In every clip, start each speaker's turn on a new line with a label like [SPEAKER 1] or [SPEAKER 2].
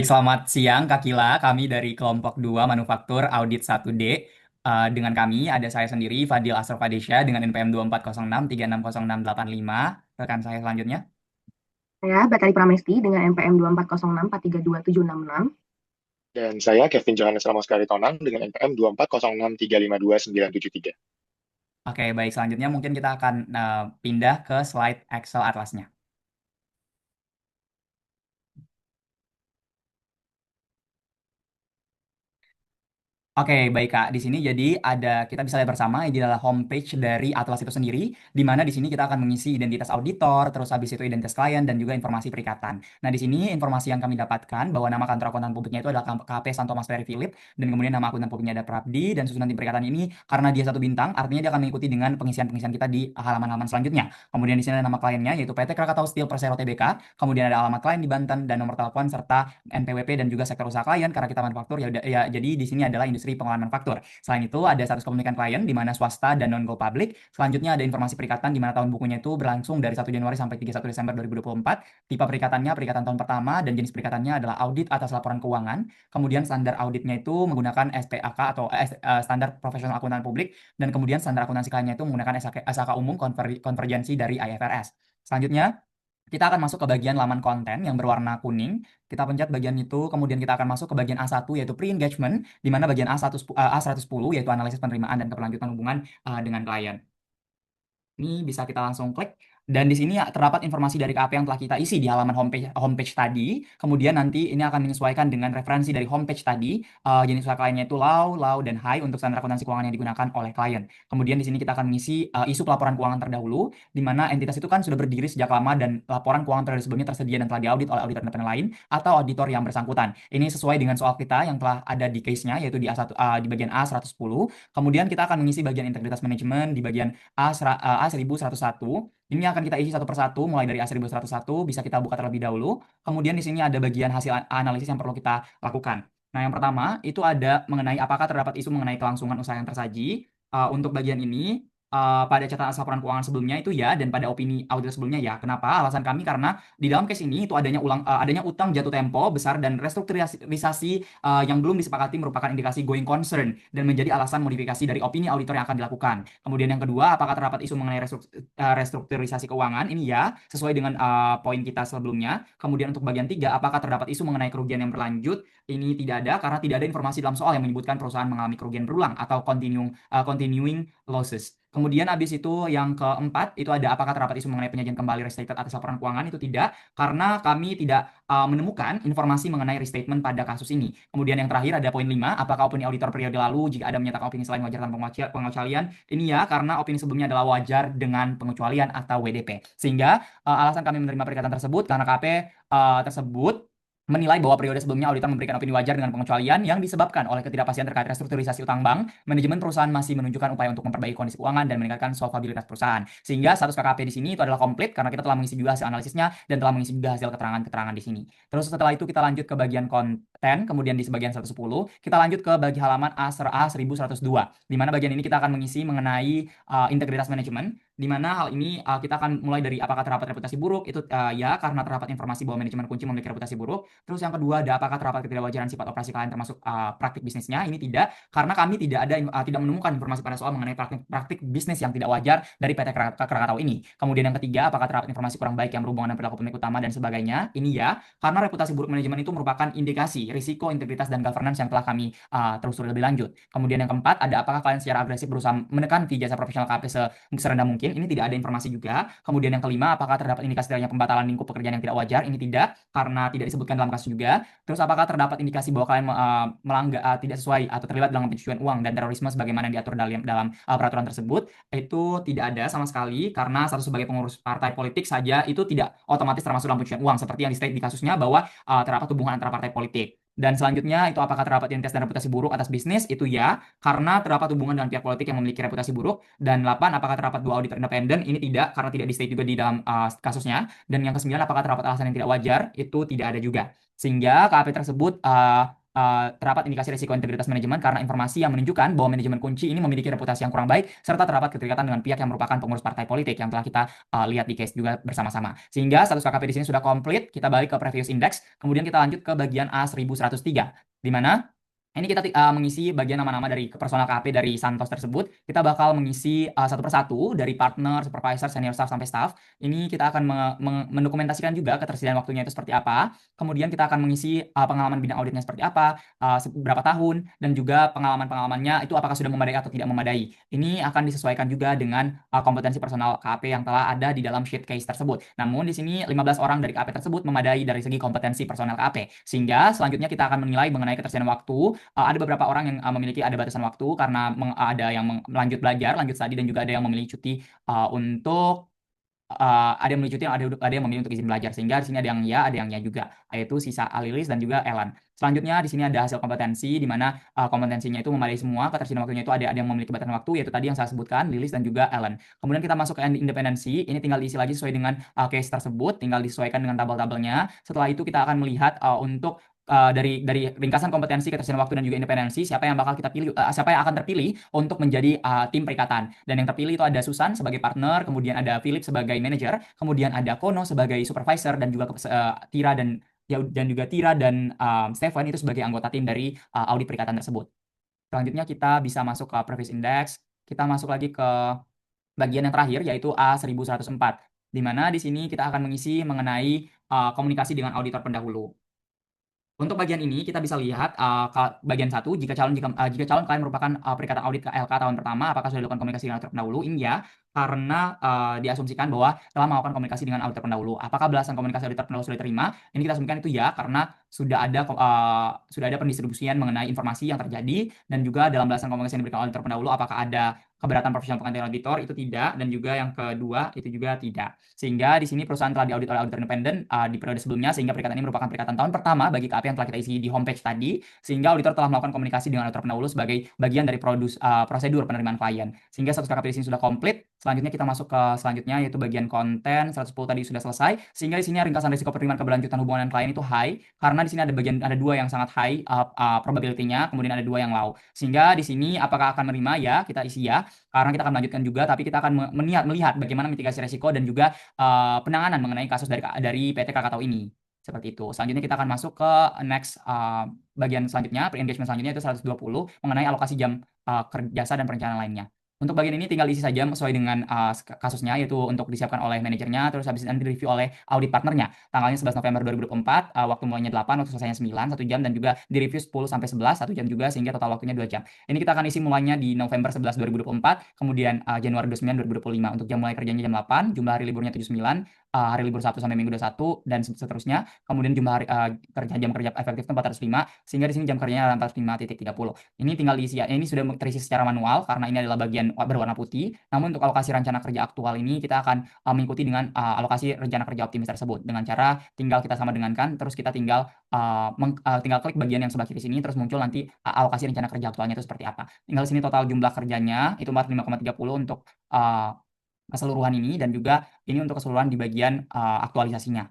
[SPEAKER 1] Selamat siang Kak Kila, kami dari kelompok 2 Manufaktur Audit 1D. Dengan kami ada saya sendiri Fadil Asrofadesya dengan NPM 2406360685. Rekan saya selanjutnya.
[SPEAKER 2] Saya Batari Pramesti dengan NPM 2406432766.
[SPEAKER 3] Dan saya Kevin Johannes Ramos Karitonang dengan NPM 2406352973.
[SPEAKER 1] Oke, baik, selanjutnya mungkin kita akan pindah ke slide Excel atlasnya. Oke, baik Kak. Di sini jadi kita bisa lihat bersama ini adalah homepage dari Atlas itu sendiri, di mana di sini kita akan mengisi identitas auditor, terus habis itu identitas klien dan juga informasi perikatan. Nah, di sini informasi yang kami dapatkan bahwa nama kantor akuntan publiknya itu adalah KP Santo Mas Ferry Philip dan kemudian nama akuntan publiknya ada Prabdi dan susunan tim perikatan ini karena dia satu bintang, artinya dia akan mengikuti dengan pengisian-pengisian kita di halaman-halaman selanjutnya. Kemudian di sini ada nama kliennya yaitu PT Krakatau Steel Persero Tbk, kemudian ada alamat klien di Banten dan nomor telepon serta NPWP dan juga sektor usaha klien karena kita manufaktur ya jadi di sini adalah industri pengolahan manufaktur. Selain itu ada status kepemilikan klien di mana swasta dan non go public. Selanjutnya ada informasi perikatan di mana tahun bukunya itu berlangsung dari 1 Januari sampai 31 Desember 2024. Tipe perikatannya perikatan tahun pertama dan jenis perikatannya adalah audit atas laporan keuangan. Kemudian standar auditnya itu menggunakan SPAK atau standar profesional akuntan publik dan kemudian standar akuntansi kliennya itu menggunakan SAK umum konvergensi dari IFRS. Selanjutnya kita akan masuk ke bagian laman konten yang berwarna kuning. Kita pencet bagian itu, kemudian kita akan masuk ke bagian A1 yaitu pre-engagement, di mana bagian A110 yaitu analisis penerimaan dan keberlanjutan hubungan dengan klien. Ini bisa kita langsung klik. Dan di sini terdapat informasi dari KP yang telah kita isi di halaman homepage tadi. Kemudian nanti ini akan menyesuaikan dengan referensi dari homepage tadi. Jenis usaha kliennya itu low, dan high untuk standar akuntansi keuangan yang digunakan oleh klien. Kemudian di sini kita akan mengisi isu pelaporan keuangan terdahulu, di mana entitas itu kan sudah berdiri sejak lama dan laporan keuangan periode sebelumnya tersedia dan telah diaudit oleh auditor independen lain atau auditor yang bersangkutan. Ini sesuai dengan soal kita yang telah ada di case-nya, yaitu di di bagian A110. Kemudian kita akan mengisi bagian integritas manajemen di bagian A1101. Ini akan kita isi satu persatu mulai dari A1101 bisa kita buka terlebih dahulu. Kemudian di sini ada bagian hasil analisis yang perlu kita lakukan. Nah, yang pertama itu ada mengenai apakah terdapat isu mengenai kelangsungan usaha yang tersaji. Untuk bagian ini pada catatan laporan keuangan sebelumnya itu ya dan pada opini audit sebelumnya ya. Kenapa? Alasan kami karena di dalam case ini itu adanya utang jatuh tempo besar dan restrukturisasi yang belum disepakati merupakan indikasi going concern dan menjadi alasan modifikasi dari opini auditor yang akan dilakukan. Kemudian yang kedua, apakah terdapat isu mengenai restrukturisasi keuangan? Ini ya, sesuai dengan poin kita sebelumnya. Kemudian untuk bagian tiga, apakah terdapat isu mengenai kerugian yang berlanjut? Ini tidak ada karena tidak ada informasi dalam soal yang menyebutkan perusahaan mengalami kerugian berulang atau continuing losses. Kemudian habis itu yang keempat itu ada apakah terdapat isu mengenai penyajian kembali restated atas laporan keuangan? Itu tidak karena kami tidak menemukan informasi mengenai restatement pada kasus ini. Kemudian yang terakhir ada poin 5, apakah opini auditor periode lalu jika ada menyatakan opini selain wajar tanpa pengecualian? Ini ya karena opini sebelumnya adalah wajar dengan pengecualian atau WDP. Sehingga alasan kami menerima perikatan tersebut karena KP tersebut menilai bahwa periode sebelumnya auditor memberikan opini wajar dengan pengecualian yang disebabkan oleh ketidakpastian terkait restrukturisasi utang bank, manajemen perusahaan masih menunjukkan upaya untuk memperbaiki kondisi keuangan dan meningkatkan solvabilitas perusahaan. Sehingga status KKP di sini itu adalah komplit karena kita telah mengisi juga hasil analisisnya dan telah mengisi juga hasil keterangan-keterangan di sini. Terus setelah itu kita lanjut ke bagian konten, kemudian di bagian 110, kita lanjut ke bagi halaman A1102, di mana bagian ini kita akan mengisi mengenai integritas manajemen, di mana hal ini kita akan mulai dari apakah terdapat reputasi buruk, itu ya karena terdapat informasi bahwa manajemen kunci memiliki reputasi buruk. Terus yang kedua ada apakah terdapat ketidakwajaran sifat operasi kalian termasuk praktik bisnisnya? Ini tidak, karena kami tidak menemukan informasi pada soal mengenai praktik bisnis yang tidak wajar dari PT Krakatau ini. Kemudian yang ketiga, apakah terdapat informasi kurang baik yang berhubungan dengan perilaku pemilik utama dan sebagainya? Ini ya, karena reputasi buruk manajemen itu merupakan indikasi risiko integritas dan governance yang telah kami telusuri lebih lanjut. Kemudian yang keempat, ada apakah kalian secara agresif berusaha menekan fee jasa profesional KP serendah mungkin? Ini tidak ada informasi juga. Kemudian yang kelima, apakah terdapat indikasi adanya pembatalan lingkup pekerjaan yang tidak wajar? Ini tidak, karena tidak disebutkan dalam kasus juga. Terus apakah terdapat indikasi bahwa kalian melanggar tidak sesuai atau terlibat dalam pencucian uang dan terorisme sebagaimana yang diatur dalam peraturan tersebut? Itu tidak ada sama sekali karena status sebagai pengurus partai politik saja itu tidak otomatis termasuk dalam pencucian uang seperti yang di-state di kasusnya bahwa terdapat hubungan antara partai politik. Dan selanjutnya itu apakah terdapat identitas dan reputasi buruk atas bisnis? Itu ya, karena terdapat hubungan dengan pihak politik yang memiliki reputasi buruk. Dan 8, apakah terdapat dua auditor independen? Ini tidak, karena tidak di-state juga di dalam kasusnya. Dan yang ke-9, apakah terdapat alasan yang tidak wajar? Itu tidak ada juga. Sehingga KAP tersebut terdapat indikasi risiko integritas manajemen karena informasi yang menunjukkan bahwa manajemen kunci ini memiliki reputasi yang kurang baik serta terdapat keterikatan dengan pihak yang merupakan pengurus partai politik yang telah kita lihat di case juga bersama-sama. Sehingga status KKP di sini sudah komplit. Kita balik ke previous index, kemudian kita lanjut ke bagian A1103, di mana ini kita mengisi bagian nama-nama dari personal KP dari Santos tersebut. Kita bakal mengisi satu persatu dari partner, supervisor, senior staff sampai staff. Ini kita akan mendokumentasikan juga ketersediaan waktunya itu seperti apa. Kemudian kita akan mengisi pengalaman bidang auditnya seperti apa, berapa tahun, dan juga pengalaman-pengalamannya itu apakah sudah memadai atau tidak memadai. Ini akan disesuaikan juga dengan kompetensi personal KP yang telah ada di dalam sheet case tersebut. Namun di sini 15 orang dari KP tersebut memadai dari segi kompetensi personal KP. Sehingga selanjutnya kita akan menilai mengenai ketersediaan waktu. Ada beberapa orang yang memiliki ada batasan waktu karena ada yang lanjut belajar, lanjut studi, dan juga ada yang memilih cuti untuk ada yang memilih cuti, ada yang memilih untuk izin belajar. Sehingga di sini ada yang ya, ada yang ya juga, yaitu sisa Alilis dan juga Ellen. Selanjutnya di sini ada hasil kompetensi di mana kompetensinya itu memadai semua. Ketersediaan waktunya itu ada yang memiliki batasan waktu, yaitu tadi yang saya sebutkan, Lilis dan juga Ellen. Kemudian kita masuk ke independensi. Ini tinggal diisi lagi sesuai dengan case tersebut, tinggal disesuaikan dengan tabel-tabelnya. Setelah itu kita akan melihat untuk dari ringkasan kompetensi, ketersediaan waktu, dan juga independensi, siapa yang bakal kita pilih, siapa yang akan terpilih untuk menjadi tim perikatan. Dan yang terpilih itu ada Susan sebagai partner, kemudian ada Philip sebagai manager, kemudian ada Kono sebagai supervisor, dan juga Tira dan Stephen itu sebagai anggota tim dari audit perikatan tersebut. Selanjutnya kita bisa masuk ke previous index. Kita masuk lagi ke bagian yang terakhir, yaitu A1104, di mana di sini kita akan mengisi mengenai komunikasi dengan auditor pendahulu. Untuk bagian ini kita bisa lihat bagian satu, jika calon klien merupakan perikatan audit KLK tahun pertama, apakah sudah dilakukan komunikasi dengan auditor pendahulu? Ini ya, karena diasumsikan bahwa telah melakukan komunikasi dengan auditor pendahulu. Apakah belasan komunikasi auditor pendahulu sudah diterima? Ini kita asumsikan itu ya, karena sudah ada pendistribusian mengenai informasi yang terjadi, dan juga dalam belasan komunikasi yang diberikan auditor pendahulu, apakah ada keberatan profesional penggantian auditor? Itu tidak, dan juga yang kedua itu juga tidak. Sehingga di sini perusahaan telah diaudit oleh auditor independen di periode sebelumnya, sehingga perikatan ini merupakan perikatan tahun pertama bagi KP yang telah kita isi di homepage tadi, sehingga auditor telah melakukan komunikasi dengan auditor pendahulu sebagai bagian dari prosedur penerimaan klien. Sehingga status KP di sini sudah komplit. Selanjutnya kita masuk ke selanjutnya, yaitu bagian konten. 110 tadi sudah selesai, sehingga di sini ringkasan risiko penerimaan keberlanjutan hubungan dengan klien itu high, karena di sini ada dua yang sangat high probability-nya, kemudian ada dua yang low. Sehingga di sini apakah akan menerima? Ya, kita isi ya, karena kita akan melanjutkan juga, tapi kita akan melihat bagaimana mitigasi risiko dan juga penanganan mengenai kasus dari PT Krakatau ini. Seperti itu. Selanjutnya kita akan masuk ke next bagian selanjutnya, pre-engagement selanjutnya itu 120 mengenai alokasi jam jasa dan perencanaan lainnya. Untuk bagian ini tinggal isi saja sesuai dengan kasusnya, yaitu untuk disiapkan oleh manajernya, terus habis itu nanti direview oleh audit partnernya. Tanggalnya 11 November 2024, waktu mulainya 8, waktu selesainya 9, 1 jam, dan juga direview 10 sampai 11, 1 jam juga, sehingga total waktunya 2 jam. Ini kita akan isi mulainya di November 11 2024, kemudian Januari 29 2025. Untuk jam mulai kerjanya jam 8, jumlah hari liburnya 79, hari libur Sabtu sampai Minggu 21, dan seterusnya. Kemudian jumlah jam kerja efektif itu 405, sehingga di sini jam kerjanya 405.30. Ini tinggal diisi ya. Ini sudah terisi secara manual karena ini adalah bagian berwarna putih. Namun untuk alokasi rencana kerja aktual ini kita akan mengikuti dengan alokasi rencana kerja optimis tersebut dengan cara tinggal kita sama dengankan, terus kita tinggal klik bagian yang sebelah kiri sini, terus muncul nanti alokasi rencana kerja aktualnya itu seperti apa. Tinggal sini total jumlah kerjanya itu 45,30 untuk keseluruhan ini, dan juga ini untuk keseluruhan di bagian aktualisasinya.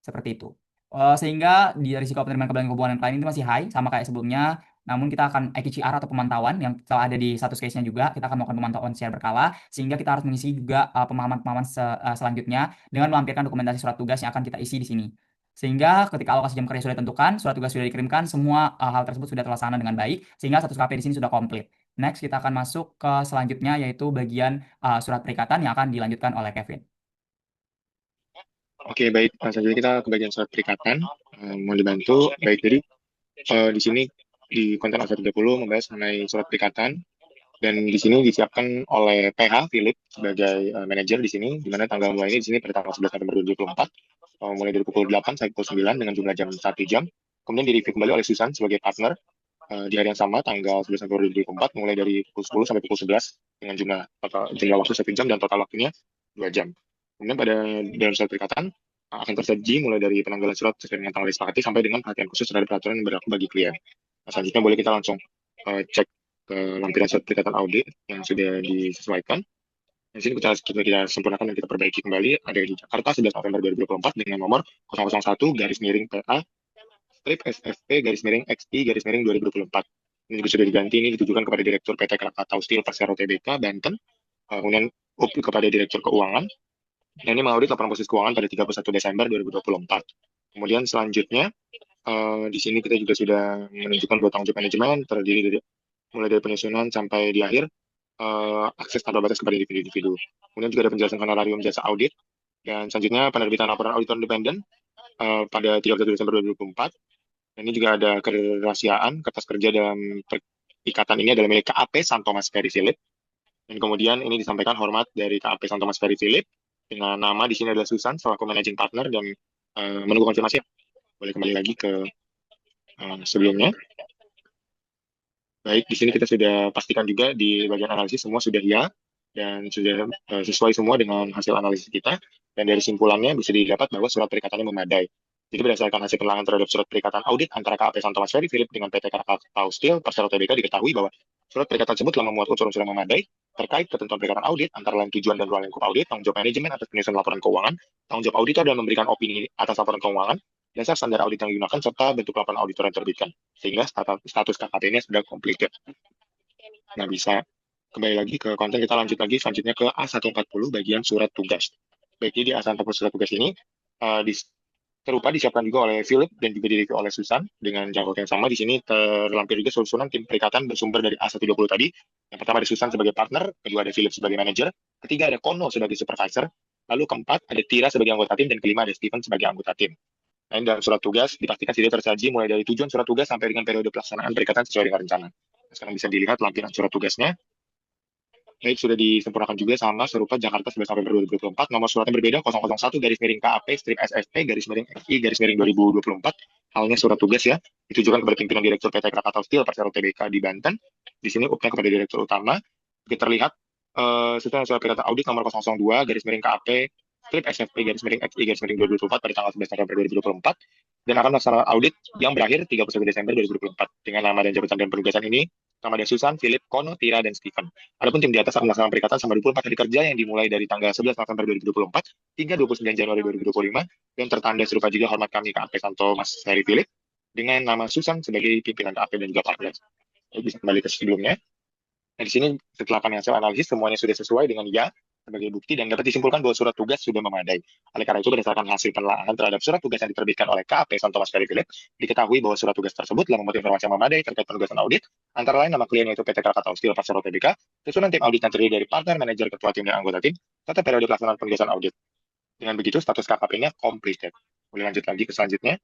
[SPEAKER 1] Seperti itu. Sehingga di risiko penerimaan keberlanjutan hubungan klien itu masih high, sama kayak sebelumnya. Namun kita akan EKCR atau pemantauan yang telah ada di status case-nya juga. Kita akan melakukan pemantauan secara berkala, sehingga kita harus mengisi juga pemahaman-pemahaman selanjutnya dengan melampirkan dokumentasi surat tugas yang akan kita isi di sini. Sehingga ketika alokasi jam kerja sudah ditentukan, surat tugas sudah dikirimkan, semua hal tersebut sudah terlaksana dengan baik, sehingga status KP di sini sudah komplit. Next, kita akan masuk ke selanjutnya, yaitu bagian surat perikatan yang akan dilanjutkan oleh Kevin.
[SPEAKER 3] Oke, baik. Selanjutnya kita ke bagian surat perikatan. Mohon dibantu. Baik, jadi di sini di konten A30 membahas mengenai surat perikatan, dan di sini disiapkan oleh PH Philip sebagai manajer di sini, di mana tanggal mulai ini di sini pada tanggal 11 November 2024, mulai dari pukul 8 sampai pukul 9 dengan jumlah jam 1 jam. Kemudian direview kembali oleh Susan sebagai partner di hari yang sama, tanggal 11 November 2024, mulai dari pukul 10 sampai pukul 11 dengan jumlah waktu 1 jam dan total waktunya 2 jam. Kemudian pada dalam surat perikatan akan tersaji mulai dari penanggalan surat sesuai dengan tanggal disepakati sampai dengan perhatian khusus terhadap peraturan yang berlaku bagi klien. Selanjutnya boleh kita langsung cek ke lampiran surat perikatan audit yang sudah disesuaikan. Di sini kita sempurnakan dan kita perbaiki kembali. Ada di Jakarta 11 November 2024 dengan nomor 001 garis miring PA strip SFP garis miring XI garis miring 2024. Ini juga sudah diganti, ini ditujukan kepada Direktur PT Krakatau Steel Persero Tbk Banten, kemudian kepada Direktur Keuangan, dan ini mengaudit laporan posisi keuangan pada 31 Desember 2024. Kemudian selanjutnya, di sini kita juga sudah menunjukkan bahwa tanggung jawab manajemen terdiri dari mulai dari penyusunan sampai di akhir, akses tanpa batas kepada individu-individu. Kemudian juga ada penjelasan honorarium jasa audit, dan selanjutnya penerbitan laporan auditor independen pada 31 Desember 2024. Dan ini juga ada kerahasiaan kertas kerja dalam ikatan ini adalah milik KAP San Thomas Ferry Philip. Dan kemudian ini disampaikan hormat dari KAP San Thomas Ferry Philip dengan nama di sini adalah Susan selaku managing partner, dan menunggu konfirmasi. Boleh kembali lagi ke sebelumnya. Baik, di sini kita sudah pastikan juga di bagian analisis semua sudah ya, dan sudah sesuai semua dengan hasil analisis kita. Dan dari simpulannya bisa didapat bahwa surat perikatannya memadai. Jadi berdasarkan hasil penilaian terhadap surat perikatan audit antara KAP San Thomas Ferry Philip dengan PT Krakatau Steel Persero Tbk diketahui bahwa surat perikatan tersebut telah memuat unsur-unsur yang memadai terkait ketentuan perikatan audit antara lain tujuan dan ruang lingkup audit, tanggung jawab manajemen atas penyusunan laporan keuangan, tanggung jawab auditor dan memberikan opini atas laporan keuangan, dasar standar audit yang digunakan, serta bentuk laporan auditor yang terbitkan. Sehingga status KKP-nya sudah completed. Nah, bisa kembali lagi ke konten, kita lanjut lagi selanjutnya ke A140 bagian surat tugas. Baik, jadi di A140 surat tugas ini serupa disiapkan juga oleh Philip dan juga direview oleh Susan dengan jangkauan yang sama. Di sini terlampir juga susunan tim perikatan bersumber dari A120 tadi. Yang pertama ada Susan sebagai partner, kedua ada Philip sebagai manager, ketiga ada Kono sebagai supervisor, lalu keempat ada Tira sebagai anggota tim, dan kelima ada Stephen sebagai anggota tim. Nah, dalam surat tugas dipastikan tidak tersaji mulai dari tujuan surat tugas sampai dengan periode pelaksanaan perikatan sesuai dengan rencana. Nah, sekarang bisa dilihat lampiran surat tugasnya. Baik, sudah disempurnakan juga sama serupa Jakarta 11 November 2024. Nomor suratnya berbeda 001 garis miring KAP strip SFP garis miring FI garis miring 2024. Halnya surat tugas ya, ditujukan kepada pimpinan Direktur PT Krakatau Steel Persero Tbk di Banten. Di sini upnya kepada Direktur Utama. Kita terlihat sesuai surat perikatan audit nomor 002 garis miring KAP strip SFP garis miring FI garis miring 2024 pada tanggal 11 November 2024, dan akan melaksanakan audit yang berakhir 31 Desember 2024. Dengan nama dan jabatan dan penugasan ini sama ada Susan, Philip, Kono, Tira, dan Stephen. Adapun tim di atas akan melaksanakan perikatan selama 24 hari kerja yang dimulai dari tanggal 11 November 2024 hingga 29 Januari 2025, dan tertanda serupa juga hormat kami KAP Santo Mas Ferry Philip dengan nama Susan sebagai pimpinan KAP dan juga partner. Bisa kembali ke sebelumnya. Nah, di sini setelah kami hasil analisis semuanya sudah sesuai dengan ya sebagai bukti, dan dapat disimpulkan bahwa surat tugas sudah memadai. Oleh karena itu, berdasarkan hasil penelaahan terhadap surat tugas yang diterbitkan oleh KAP San Thomas Ferry Philip, diketahui bahwa surat tugas tersebut telah memuat informasi yang memadai terkait penugasan audit, antara lain nama klien yaitu PT Krakatau Steel Persero Tbk, susunan tim audit yang terdiri dari partner, manajer, ketua tim, dan anggota tim, serta periode pelaksanaan penugasan audit. Dengan begitu, status KKP-nya completed. Boleh lanjut lagi ke selanjutnya.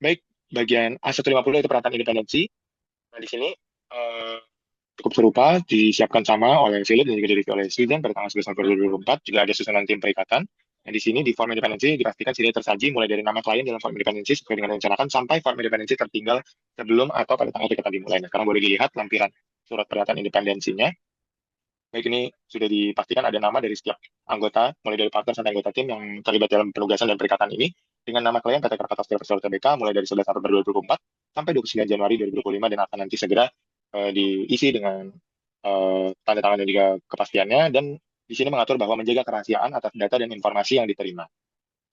[SPEAKER 3] Baik, bagian A150 itu perantahan independensi. Nah, di sini cukup serupa, disiapkan sama oleh Philip dan juga direview oleh Susan pada tanggal 11 November 2024. Juga ada susunan tim perikatan. Nah, di sini di form independensi dipastikan sini tersaji mulai dari nama klien dalam form independensi sesuai dengan rencanakan sampai form independensi tertinggal sebelum atau pada tanggal perikatan dimulai. Nah, sekarang boleh dilihat lampiran surat pernyataan independensinya. Baik, ini sudah dipastikan ada nama dari setiap anggota, mulai dari partner sampai anggota tim yang terlibat dalam penugasan dan perikatan ini, dengan nama klien PT Krakatau Steel Persero Tbk mulai dari 11 November 2024 sampai 29 Januari 2025, dan akan nanti segera diisi dengan tanda tangan dan juga kepastiannya, dan di sini mengatur bahwa menjaga kerahasiaan atas data dan informasi yang diterima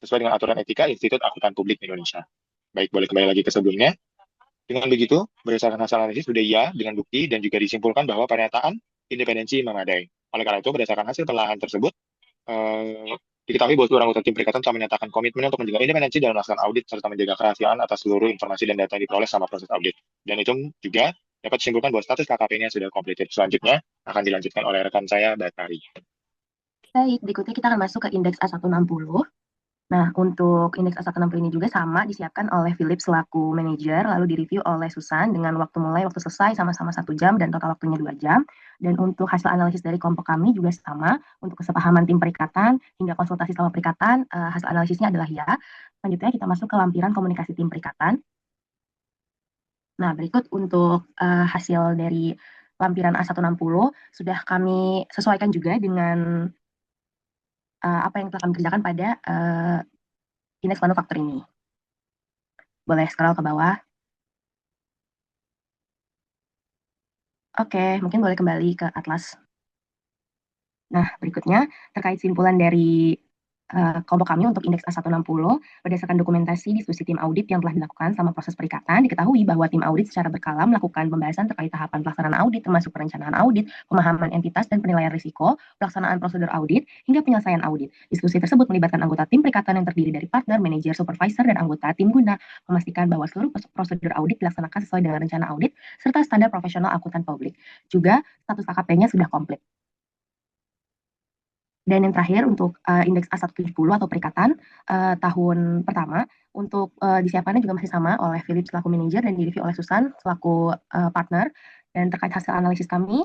[SPEAKER 3] sesuai dengan aturan etika Institut Akuntan Publik Indonesia. Baik, boleh kembali lagi ke sebelumnya. Dengan begitu, berdasarkan hasil analisis sudah ya dengan bukti, dan juga disimpulkan bahwa pernyataan independensi memadai. Oleh karena itu, berdasarkan hasil penelaahan tersebut, diketahui bahwa seluruh anggota tim perikatan telah menyatakan komitmen untuk menjaga independensi dalam melaksanakan audit serta menjaga kerahasiaan atas seluruh informasi dan data yang diperoleh selama proses audit. Dan itu juga dapat disimpulkan bahwa status KKP-nya sudah completed. Selanjutnya akan dilanjutkan oleh rekan saya, Batari.
[SPEAKER 2] Baik, berikutnya kita akan masuk ke indeks A160. Nah, untuk indeks A160 ini juga sama disiapkan oleh Philip selaku manajer, lalu direview oleh Susan dengan waktu mulai, waktu selesai sama-sama 1 jam dan total waktunya 2 jam. Dan untuk hasil analisis dari kelompok kami juga sama, untuk kesepahaman tim perikatan hingga konsultasi selama perikatan, hasil analisisnya adalah ya. Selanjutnya kita masuk ke lampiran komunikasi tim perikatan. Nah, berikut untuk hasil dari lampiran A160 sudah kami sesuaikan juga dengan apa yang telah kami kerjakan pada indeks manufaktur ini. Boleh scroll ke bawah. Oke, mungkin boleh kembali ke atlas. Nah, berikutnya terkait simpulan dari kelompok kami untuk indeks A160 berdasarkan dokumentasi diskusi tim audit yang telah dilakukan selama proses perikatan, diketahui bahwa tim audit secara berkala melakukan pembahasan terkait tahapan pelaksanaan audit termasuk perencanaan audit, pemahaman entitas dan penilaian risiko, pelaksanaan prosedur audit, hingga penyelesaian audit. Diskusi tersebut melibatkan anggota tim perikatan yang terdiri dari partner, manajer, supervisor, dan anggota tim guna memastikan bahwa seluruh prosedur audit dilaksanakan sesuai dengan rencana audit serta standar profesional akuntan publik. Juga status AKP-nya sudah komplit. Dan yang terakhir untuk indeks A170 atau perikatan tahun pertama untuk disiapkannya juga masih sama oleh Philip selaku manajer dan direview oleh Susan selaku partner. Dan terkait hasil analisis kami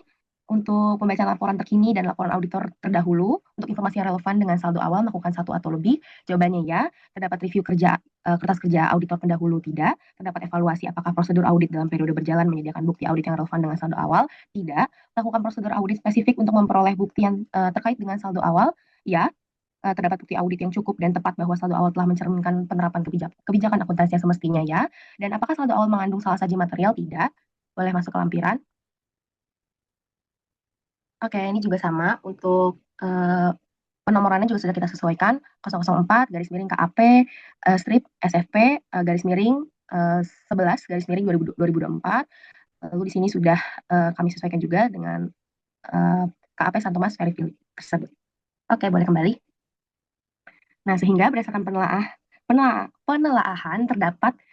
[SPEAKER 2] untuk pembacaan laporan terkini dan laporan auditor terdahulu untuk informasi yang relevan dengan saldo awal melakukan satu atau lebih, jawabannya ya. Terdapat review kertas kerja auditor pendahulu tidak. Terdapat evaluasi apakah prosedur audit dalam periode berjalan menyediakan bukti audit yang relevan dengan saldo awal tidak. Lakukan prosedur audit spesifik untuk memperoleh bukti yang terkait dengan saldo awal ya. Terdapat bukti audit yang cukup dan tepat bahwa saldo awal telah mencerminkan penerapan kebijakan akuntansi yang semestinya ya. Dan apakah saldo awal mengandung salah saji material? Tidak. Boleh masuk ke lampiran. Oke, ini juga sama untuk penomorannya juga sudah kita sesuaikan 004 garis miring KAP strip SFP garis miring 11 garis miring 2024. Lalu di sini sudah kami sesuaikan juga dengan KAP San Thomas Ferry tersebut. Oke, boleh kembali. Nah, sehingga berdasarkan penelaahan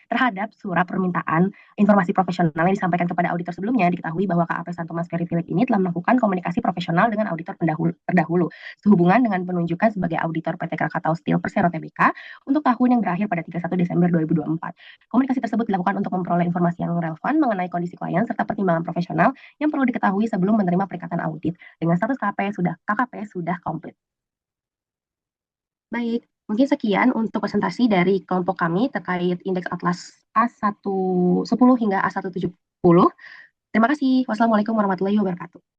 [SPEAKER 2] terhadap surat permintaan informasi profesional yang disampaikan kepada auditor sebelumnya, diketahui bahwa KAP San Thomas Ferry Philip ini telah melakukan komunikasi profesional dengan auditor terdahulu sehubungan dengan penunjukan sebagai auditor PT Krakatau Steel Persero Tbk untuk tahun yang berakhir pada 31 Desember 2024. Komunikasi tersebut dilakukan untuk memperoleh informasi yang relevan mengenai kondisi klien serta pertimbangan profesional yang perlu diketahui sebelum menerima perikatan audit dengan status KKP sudah komplit. Baik, mungkin sekian untuk presentasi dari kelompok kami terkait indeks atlas A110 hingga A170. Terima kasih. Wassalamualaikum warahmatullahi wabarakatuh.